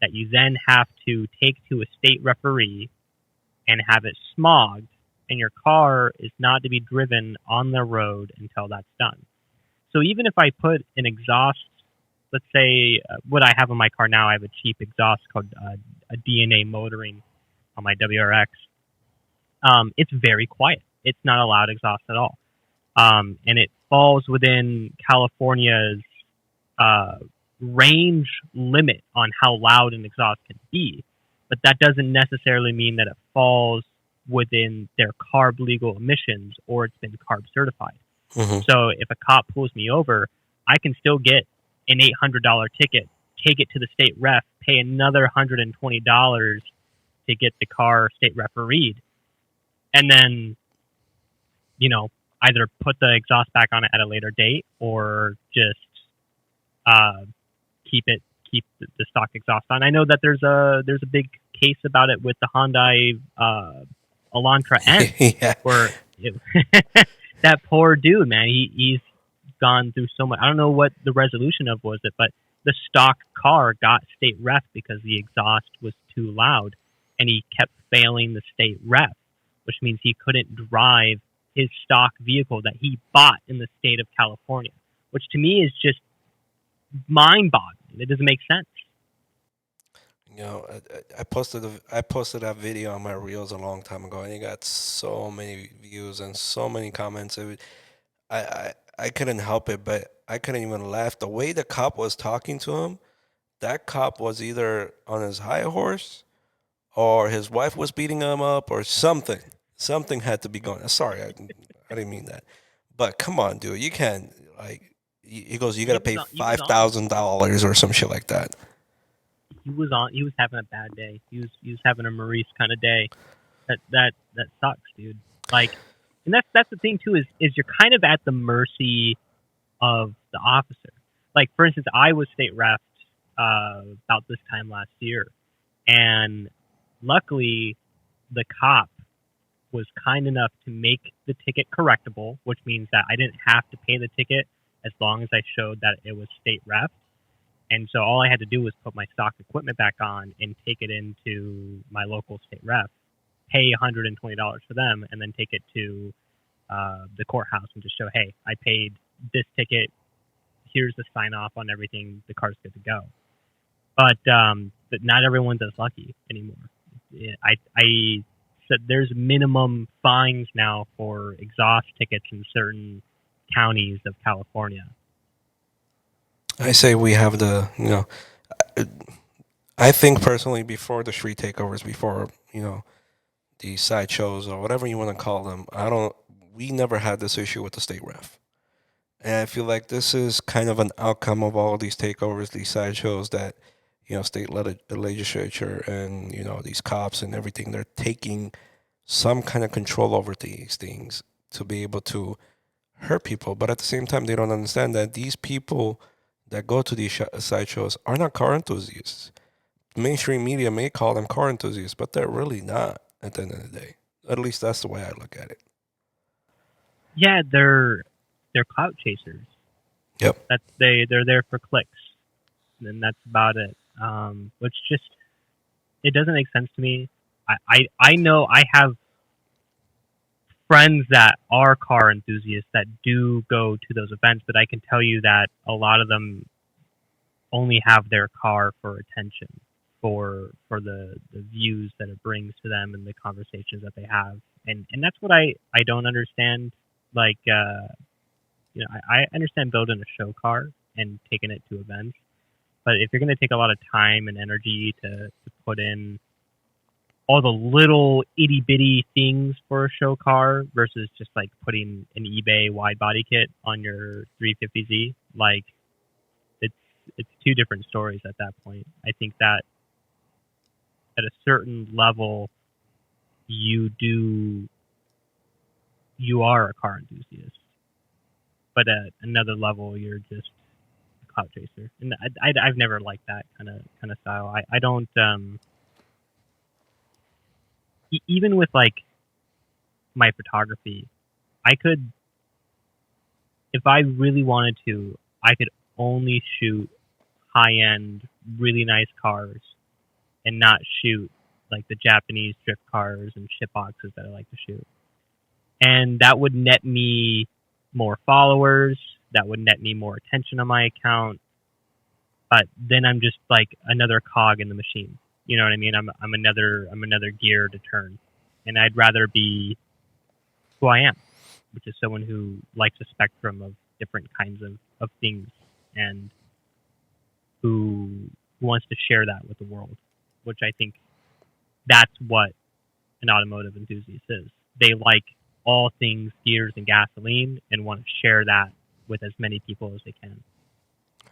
that you then have to take to a state referee and have it smogged, and your car is not to be driven on the road until that's done. So even if I put an exhaust, let's say what I have on my car now, I have a cheap exhaust called a DNA motoring on my WRX. It's very quiet. It's not a loud exhaust at all. And it falls within California's range limit on how loud an exhaust can be. But that doesn't necessarily mean that it falls within their carb legal emissions or it's been carb certified. Mm-hmm. So if a cop pulls me over, I can still get an $800 ticket, take it to the state ref, pay another $120 to get the car state refereed. And then, either put the exhaust back on it at a later date or just uh, keep the stock exhaust on. I know that there's a big case about it with the Hyundai Elantra N, Yeah. where that poor dude, man, he's gone through so much. I don't know what the resolution of was it, but the stock car got state ref because the exhaust was too loud, and he kept failing the state ref, which means he couldn't drive his stock vehicle that he bought in the state of California, which to me is just mind-boggling. It doesn't make sense. You know, I posted that video on my reels a long time ago, and it got so many views and so many comments. I couldn't help it, but I couldn't even laugh. The way the cop was talking to him, that cop was either on his high horse or his wife was beating him up or something. Something had to be going. Sorry, I didn't mean that. But come on, dude, you can't like. He goes, you got to pay $5,000 or some shit like that. He was having a bad day. He was having a Maurice kind of day. That sucks, dude. Like, and that's the thing too, is you're kind of at the mercy of the officer. Like, for instance, I was state refed about this time last year, and luckily the cop was kind enough to make the ticket correctable, which means that I didn't have to pay the ticket as long as I showed that it was state refed. And so all I had to do was put my stock equipment back on and take it into my local state ref, pay $120 for them, and then take it to the courthouse and just show, hey, I paid this ticket. Here's the sign off on everything. The car's good to go. But not everyone's as lucky anymore. I said there's minimum fines now for exhaust tickets in certain counties of California. I say we have I think personally before the street takeovers, before, the sideshows or whatever you want to call them, we never had this issue with the state ref. And I feel like this is kind of an outcome of all these takeovers, these sideshows that, state legislature and, these cops and everything, they're taking some kind of control over these things to be able to hurt people. But at the same time, they don't understand that these people that go to these sideshows are not car enthusiasts. Mainstream media may call them car enthusiasts, but they're really not at the end of the day. At least that's the way I look at it. Yeah, they're clout chasers. Yep. They're there for clicks, and that's about it. Which just, it doesn't make sense to me. I know I have friends that are car enthusiasts that do go to those events, but I can tell you that a lot of them only have their car for attention, for the views that it brings to them and the conversations that they have. And that's what I don't understand. Like, I understand building a show car and taking it to events, but if you're going to take a lot of time and energy to put in all the little itty bitty things for a show car versus just like putting an eBay wide body kit on your 350Z, like it's two different stories at that point. I think that at a certain level, you are a car enthusiast, but at another level, you're just a clout chaser. And I've never liked that kind of style. I don't. Even with like my photography, I could, if I really wanted to, I could only shoot high-end, really nice cars and not shoot like the Japanese drift cars and shit boxes that I like to shoot. And that would net me more followers. That would net me more attention on my account. But then I'm just like another cog in the machine. You know what I mean? I'm another gear to turn, and I'd rather be who I am, which is someone who likes a spectrum of different kinds of things, and who wants to share that with the world. Which I think that's what an automotive enthusiast is. They like all things gears and gasoline and want to share that with as many people as they can.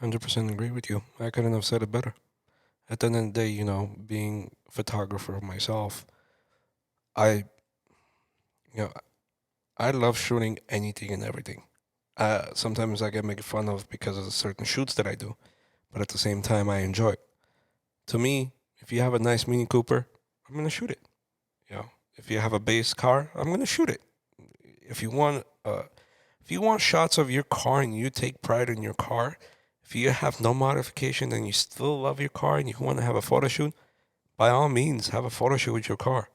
100% agree with you. I couldn't have said it better. At the end of the day, being a photographer myself, I I love shooting anything and everything. Sometimes I get made fun of because of the certain shoots that I do, but at the same time, I enjoy it. To me, if you have a nice Mini Cooper, I'm gonna shoot it. You know, if you have a base car, I'm gonna shoot it. If you want, if you want shots of your car and you take pride in your car, if you have no modification and you still love your car and you want to have a photo shoot, by all means, have a photo shoot with your car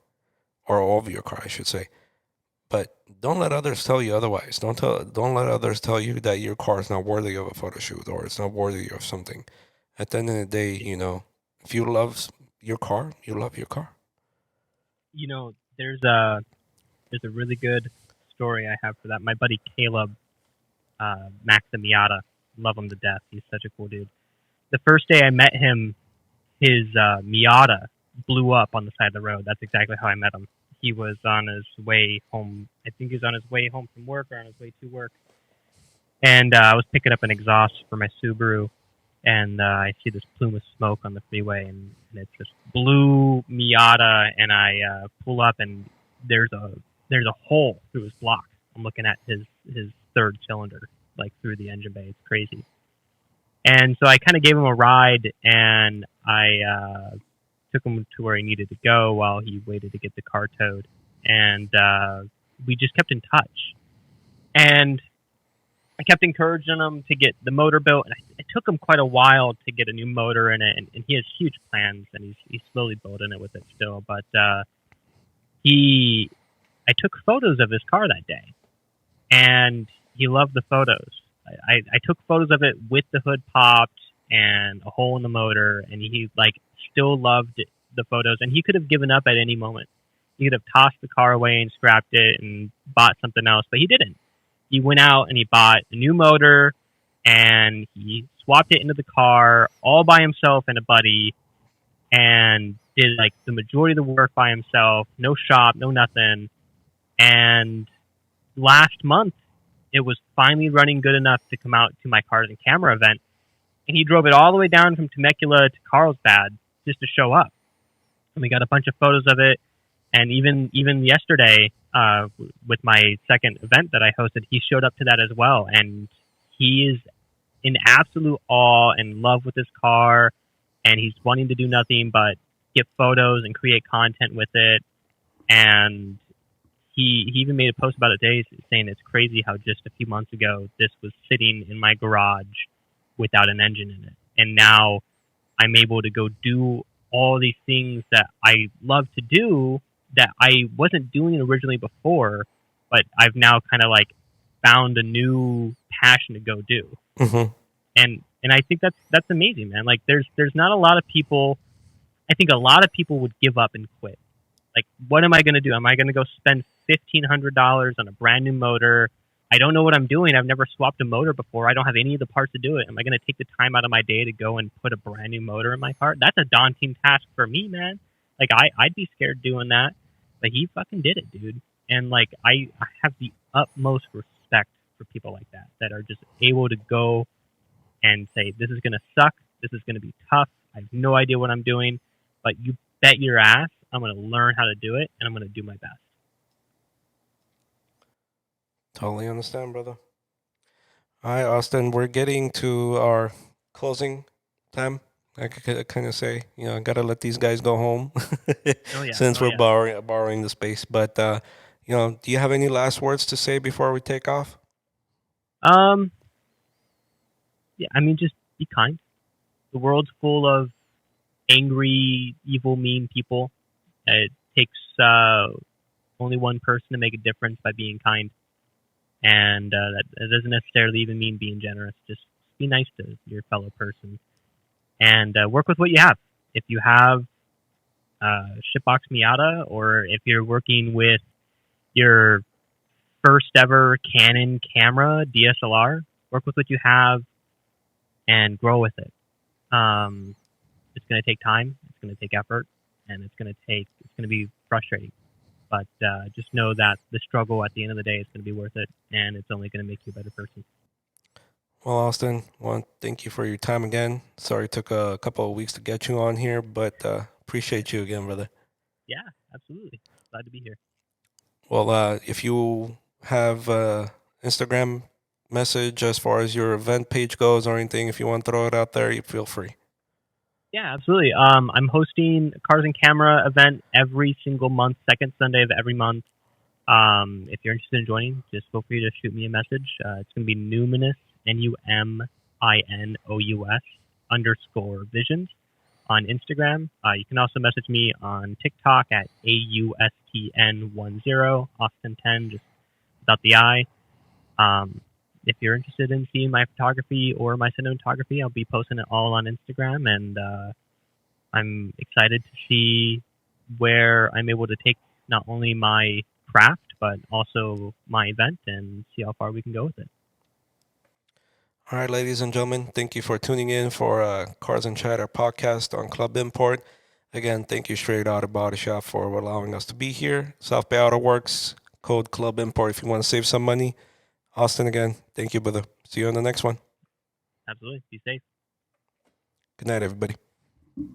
or of your car, I should say. But don't let others tell you otherwise. Don't let others tell you that your car is not worthy of a photo shoot or it's not worthy of something. At the end of the day, if you love your car, you love your car. You know, there's a really good story I have for that. My buddy Caleb, Max the Miata, love him to death. He's such a cool dude. The first day I met him, his Miata blew up on the side of the road. That's exactly how I met him. He was on his way home. I think he was on his way home from work or on his way to work. And I was picking up an exhaust for my Subaru, and I see this plume of smoke on the freeway, and it's this blue Miata, and I pull up, and there's a hole through his block. I'm looking at his third cylinder, like through the engine bay. It's crazy. And so I kind of gave him a ride, and I took him to where he needed to go while he waited to get the car towed. And we just kept in touch. And I kept encouraging him to get the motor built. And it took him quite a while to get a new motor in it. And he has huge plans, and he's slowly building it with it still. But I took photos of his car that day, and he loved the photos. I took photos of it with the hood popped and a hole in the motor, and he still loved the photos. And he could have given up at any moment. He could have tossed the car away and scrapped it and bought something else, but he didn't. He went out and he bought a new motor, and he swapped it into the car all by himself and a buddy, and did the majority of the work by himself. No shop, no nothing. And last month, it was finally running good enough to come out to my Cars and Camera event, and he drove it all the way down from Temecula to Carlsbad just to show up. And we got a bunch of photos of it. And even yesterday, with my second event that I hosted, he showed up to that as well. And he is in absolute awe and love with his car, and he's wanting to do nothing but get photos and create content with it. And he even made a post about it today saying it's crazy how just a few months ago this was sitting in my garage without an engine in it. And now I'm able to go do all these things that I love to do that I wasn't doing originally before, but I've now kind of found a new passion to go do. Mm-hmm. And I think that's amazing, man. There's not a lot of people. I think a lot of people would give up and quit. What am I going to do? Am I going to go spend $1,500 on a brand new motor? I don't know what I'm doing. I've never swapped a motor before. I don't have any of the parts to do it. Am I going to take the time out of my day to go and put a brand new motor in my car? That's a daunting task for me, man. I'd be scared doing that, but he fucking did it, dude. And I have the utmost respect for people like that are just able to go and say, this is going to suck. This is going to be tough. I have no idea what I'm doing, but you bet your ass I'm going to learn how to do it, and I'm going to do my best. Totally understand, brother. All right, Austin, we're getting to our closing time. I could kind of say, I gotta let these guys go home since we're borrowing the space. But do you have any last words to say before we take off? Yeah, I mean, just be kind. The world's full of angry, evil, mean people. It takes only one person to make a difference by being kind. And that doesn't necessarily even mean being generous. Just be nice to your fellow person. And work with what you have. If you have shitbox Miata, or if you're working with your first ever Canon camera, DSLR, work with what you have and grow with it. It's going to take time. It's going to take effort. And it's going to be frustrating. But just know that the struggle at the end of the day is going to be worth it, and it's only going to make you a better person. Well, Austin, thank you for your time again. Sorry it took a couple of weeks to get you on here, but appreciate you again, brother. Yeah, absolutely. Glad to be here. Well, if you have Instagram message as far as your event page goes or anything, if you want to throw it out there, you feel free. Yeah, absolutely. I'm hosting a Cars and Camera event every single month, second Sunday of every month. If you're interested in joining, just feel free to shoot me a message. It's going to be Numinous, NUMINOUS _ visions on Instagram. You can also message me on TikTok at AUSTN10, Austin10, just without the I. If you're interested in seeing my photography or my cinematography, I'll be posting it all on Instagram, and I'm excited to see where I'm able to take not only my craft, but also my event, and see how far we can go with it. All right, ladies and gentlemen, thank you for tuning in for Cars and Chatter podcast on Club Import. Again, thank you Straight Auto Body Shop for allowing us to be here. South Bay Auto Works, code Club Import if you want to save some money. Austin, again, thank you, brother. See you on the next one. Absolutely. Be safe. Good night, everybody.